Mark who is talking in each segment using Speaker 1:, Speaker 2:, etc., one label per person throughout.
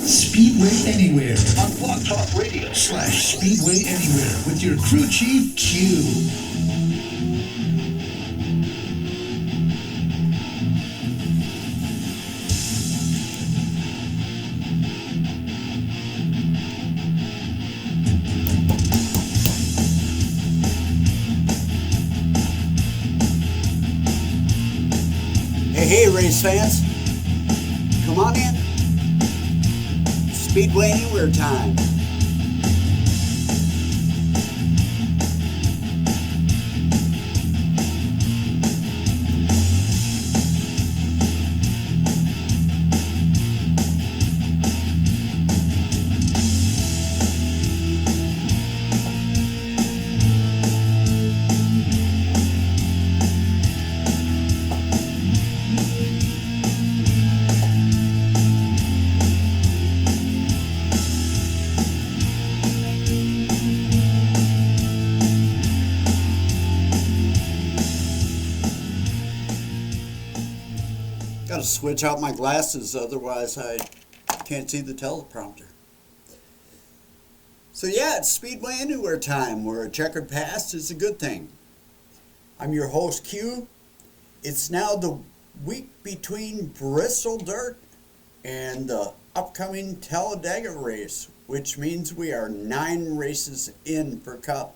Speaker 1: Speedway Anywhere on Blog Talk Radio /Speedway Anywhere with your crew chief, Q.
Speaker 2: Hey, race fans, come on in. Speedway Anywhere time. Got to switch out my glasses, otherwise I can't see the teleprompter. So yeah, it's Speedway Anywhere time, where a checkered past is a good thing. I'm your host, Q. It's now the week between Bristol Dirt and the upcoming Talladega race, which means we are 9 races in for Cup.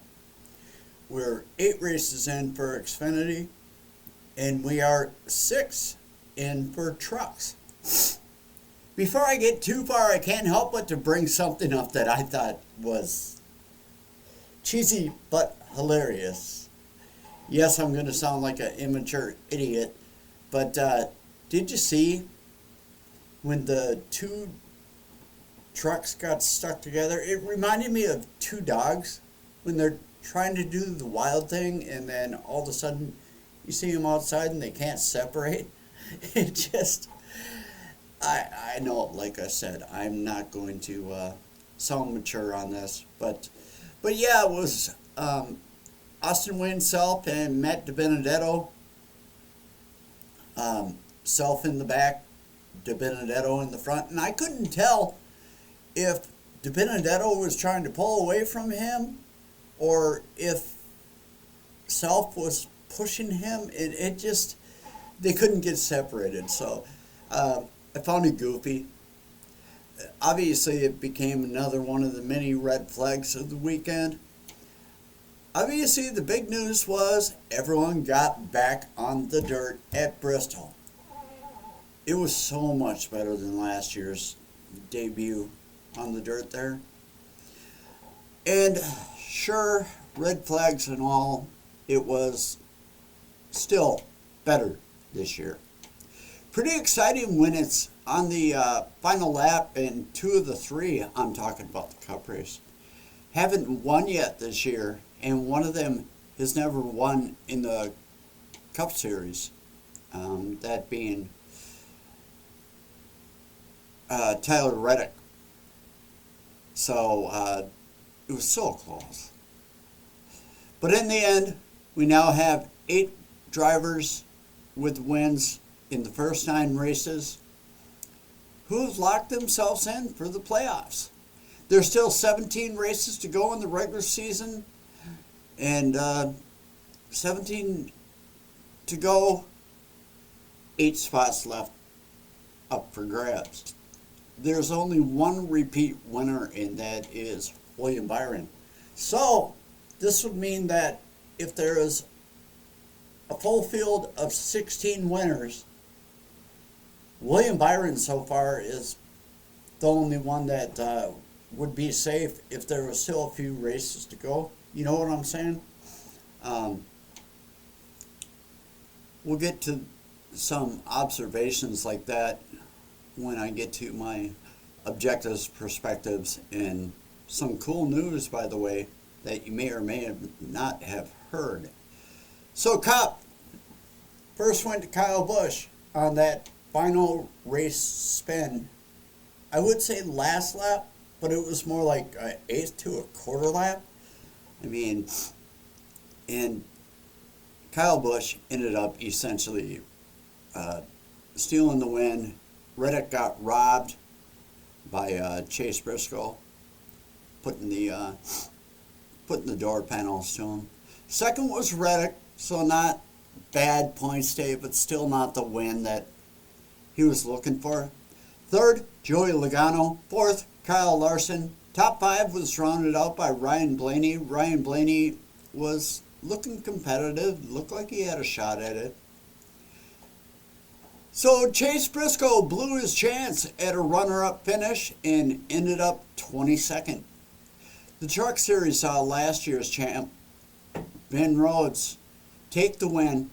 Speaker 2: We're 8 races in for Xfinity, and we are 6 in for trucks. Before I get too far, I can't help but to bring something up that I thought was cheesy but hilarious. Yes, I'm going to sound like an immature idiot, but did you see when the 2 trucks got stuck together? It reminded me of 2 dogs when they're trying to do the wild thing, and then all of a sudden you see them outside and they can't separate. It just, I know, like I said, I'm not going to sound mature on this, but yeah, it was Austin Wayne Self and Matt DiBenedetto. Self in the back, DiBenedetto in the front, and I couldn't tell if DiBenedetto was trying to pull away from him or if Self was pushing him. It just, they couldn't get separated, so I found it goofy. Obviously, it became another one of the many red flags of the weekend. Obviously, the big news was everyone got back on the dirt at Bristol. It was so much better than last year's debut on the dirt there. And sure, red flags and all, it was still better this year. Pretty exciting when it's on the final lap, and 2 of the 3, I'm talking about the Cup race, haven't won yet this year, and one of them has never won in the Cup Series, that being Tyler Reddick. So it was so close. But in the end, we now have 8 drivers with wins in the first 9 races who've locked themselves in for the playoffs. There's still 17 races to go in the regular season, and 17 to go, 8 spots left up for grabs. There's only one repeat winner, and that is William Byron. So this would mean that if there is a full field of 16 winners, William Byron so far is the only one that would be safe if there was still a few races to go. You know what I'm saying? We'll get to some observations like that when I get to my objectives, perspectives, and some cool news, by the way, that you may or may not have heard. So Cup, first went to Kyle Busch on that final race spin. I would say last lap, but it was more like an eighth to a quarter lap. I mean, and Kyle Busch ended up essentially stealing the win. Reddick got robbed by Chase Briscoe, putting the door panels to him. Second was Reddick, so not bad points day, but still not the win that he was looking for. Third, Joey Logano. Fourth, Kyle Larson. Top five was rounded out by Ryan Blaney. Ryan Blaney was looking competitive, looked like he had a shot at it. So Chase Briscoe blew his chance at a runner-up finish and ended up 22nd. The Truck Series saw last year's champ, Ben Rhodes, take the win.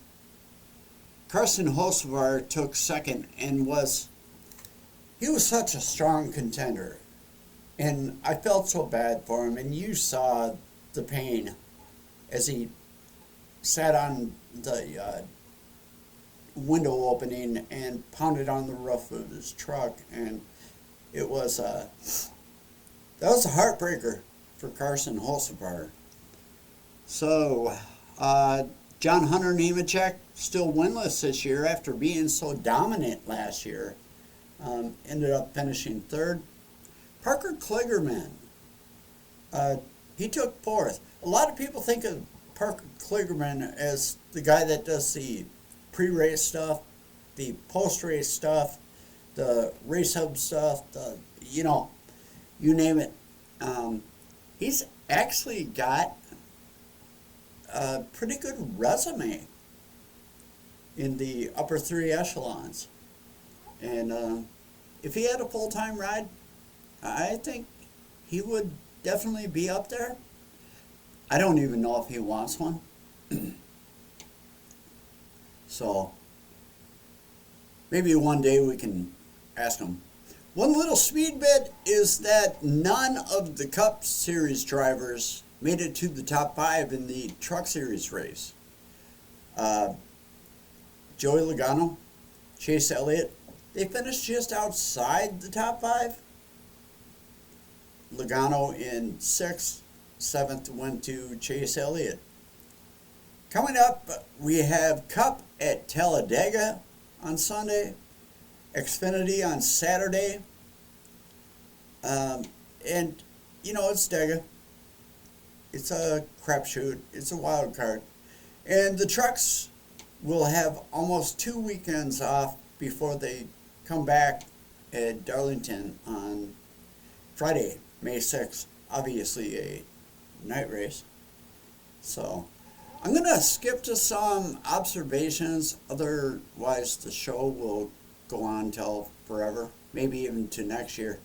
Speaker 2: Carson Hocevar took second and he was such a strong contender. And I felt so bad for him, and you saw the pain as he sat on the window opening and pounded on the roof of his truck, and it was that was a heartbreaker for Carson Hocevar. So John Hunter Nemechek still winless this year after being so dominant last year. Ended up finishing third. Parker Kligerman, he took fourth. A lot of people think of Parker Kligerman as the guy that does the pre-race stuff, the post-race stuff, the race hub stuff, you name it. He's actually got a pretty good resume in the upper three echelons. And if he had a full-time ride, I think he would definitely be up there. I don't even know if he wants one. So maybe one day we can ask him. One little speed bit is that none of the Cup Series drivers made it to the top five in the Truck Series race. Joey Logano, Chase Elliott, they finished just outside the top five. Logano in sixth, seventh went to Chase Elliott. Coming up, we have Cup at Talladega on Sunday, Xfinity on Saturday, and it's Dega. It's a crapshoot. It's a wild card, and the trucks will have almost 2 weekends off before they come back at Darlington on Friday, May 6th. Obviously a night race. So I'm going to skip to some observations. Otherwise, the show will go on till forever, maybe even to next year.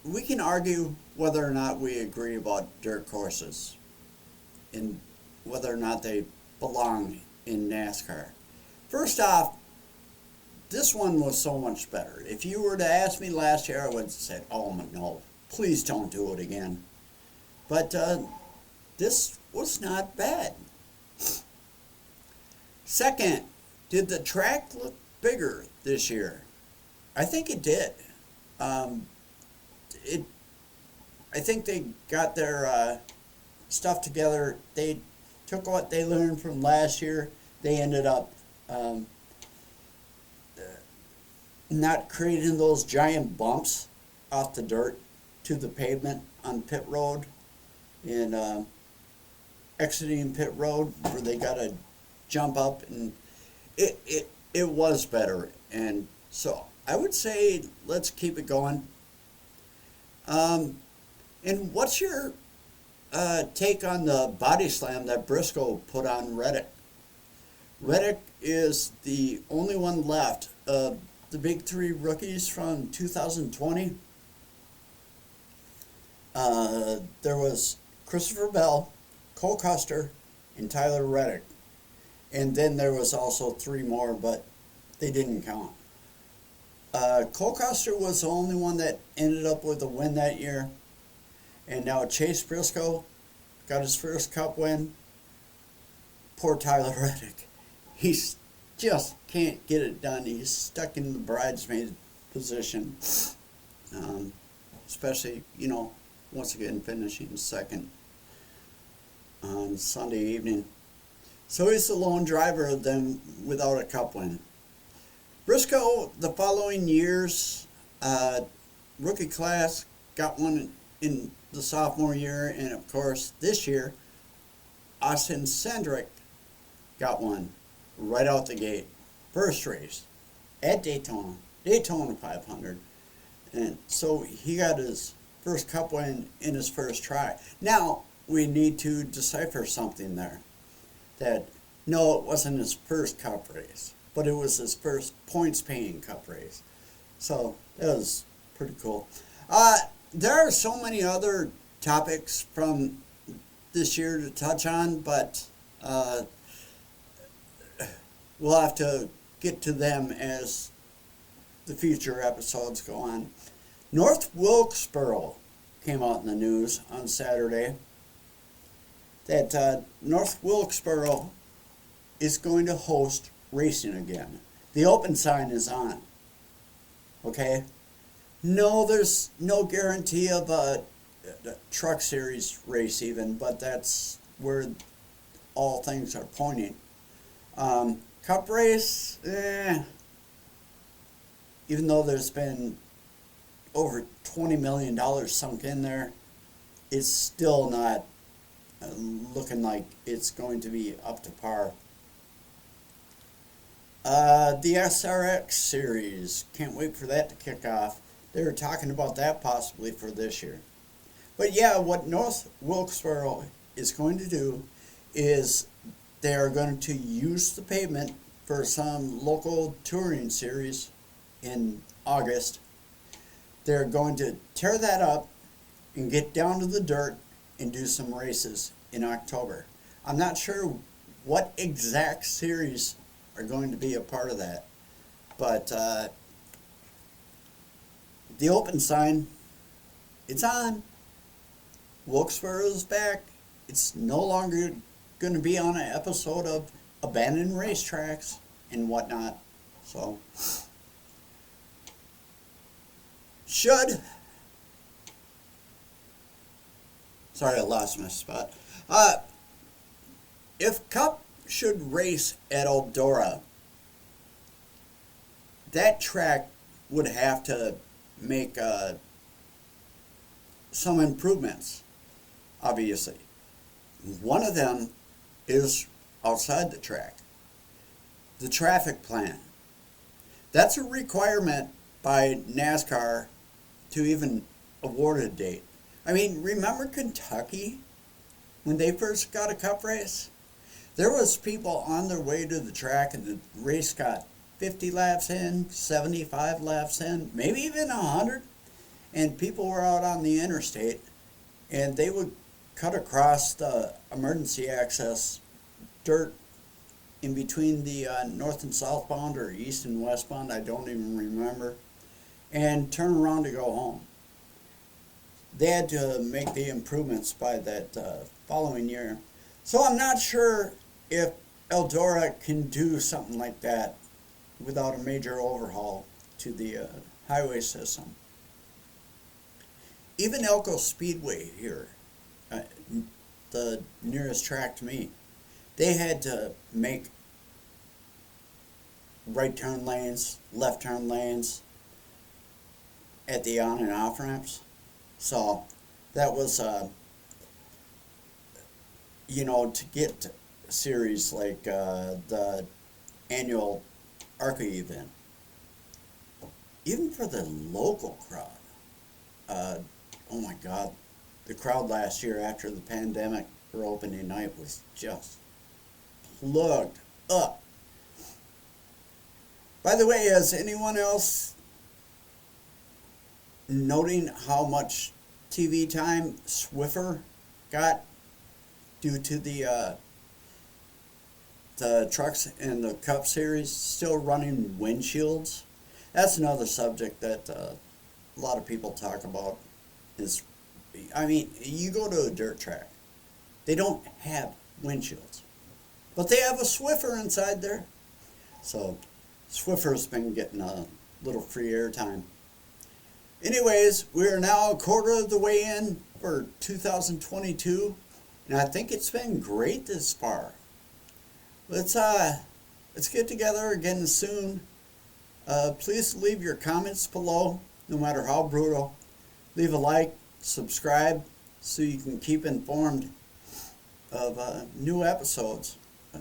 Speaker 2: We can argue whether or not we agree about dirt courses and whether or not they belong in NASCAR. First off, this one was so much better. If you were to ask me last year, I would have said, oh no, please don't do it again. But this was not bad. Second, did the track look bigger this year? I think it did. I think they got their stuff together. They took what they learned from last year. They ended up not creating those giant bumps off the dirt to the pavement on pit road and exiting pit road where they got to jump up, and it was better. And so I would say let's keep it going. And what's your take on the body slam that Briscoe put on Reddick? Reddick is the only one left of the big three rookies from 2020. There was Christopher Bell, Cole Custer, and Tyler Reddick. And then there was also three more, but they didn't count. Cole Custer was the only one that ended up with a win that year. And now Chase Briscoe got his first Cup win. Poor Tyler Reddick. He just can't get it done. He's stuck in the bridesmaid position. Especially, once again finishing second on Sunday evening. So he's the lone driver of them without a Cup win. Briscoe, the following years, rookie class got one in the sophomore year, and of course this year, Austin Cindric got one right out the gate. First race at Daytona 500. And so he got his first cup win in his first try. Now, we need to decipher something there. That, no, it wasn't his first cup race, but it was his first points-paying cup race. So, that was pretty cool. There are so many other topics from this year to touch on, but we'll have to get to them as the future episodes go on. North Wilkesboro came out in the news on Saturday that North Wilkesboro is going to host racing again. The open sign is on. Okay? No, there's no guarantee of a truck series race even, but that's where all things are pointing. Cup race, even though there's been over $20 million sunk in there, it's still not looking like it's going to be up to par. The SRX series, can't wait for that to kick off. They were talking about that possibly for this year. But yeah, what North Wilkesboro is going to do is they are going to use the pavement for some local touring series in August. They're going to tear that up and get down to the dirt and do some races in October. I'm not sure what exact series are going to be a part of that, but the open sign, it's on. Wilkesboro's back. It's no longer going to be on an episode of abandoned racetracks and whatnot. So, sorry, I lost my spot. If Cup should race at Eldora, that track would have to make some improvements, obviously. One of them is outside the track. The traffic plan. That's a requirement by NASCAR to even award a date. I mean, remember Kentucky when they first got a cup race? There was people on their way to the track and the race got 50 laps in, 75 laps in, maybe even 100. And people were out on the interstate and they would cut across the emergency access dirt in between the north and southbound or east and westbound, I don't even remember, and turn around to go home. They had to make the improvements by that following year. So I'm not sure if Eldora can do something like that without a major overhaul to the highway system. Even Elko Speedway here, the nearest track to me, they had to make right turn lanes, left turn lanes at the on and off ramps. So that was, to get series like the annual ARCA event, even for the local crowd, oh my God, the crowd last year after the pandemic for opening night was just plugged up. By the way, is anyone else noting how much TV time Swiffer got due to the trucks in the Cup Series still running windshields? That's another subject that a lot of people talk about. You go to a dirt track, they don't have windshields, but they have a Swiffer inside there. So Swiffer's been getting a little free airtime. Anyways, we are now a quarter of the way in for 2022, and I think it's been great this far. Let's get together again soon. Please leave your comments below, no matter how brutal. Leave a like, subscribe, so you can keep informed of new episodes. I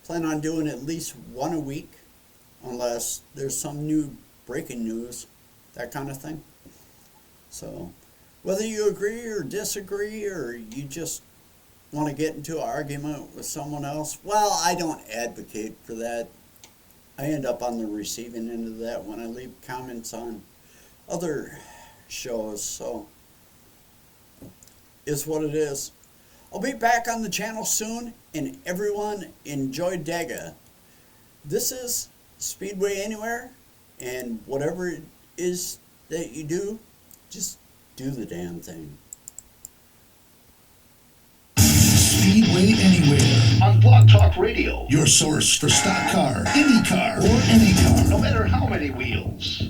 Speaker 2: plan on doing at least one a week, unless there's some new breaking news, that kind of thing. So, whether you agree or disagree, or you just want to get into an argument with someone else, well, I don't advocate for that. I end up on the receiving end of that when I leave comments on other shows, so is what it is. I'll be back on the channel soon, and everyone enjoy Dega. This is Speedway Anywhere, and whatever it is that you do, just do the damn thing.
Speaker 1: Speedway Anywhere
Speaker 3: On Blog Talk Radio.
Speaker 1: your source for stock car, Indy car, or any car.
Speaker 3: No matter how many wheels.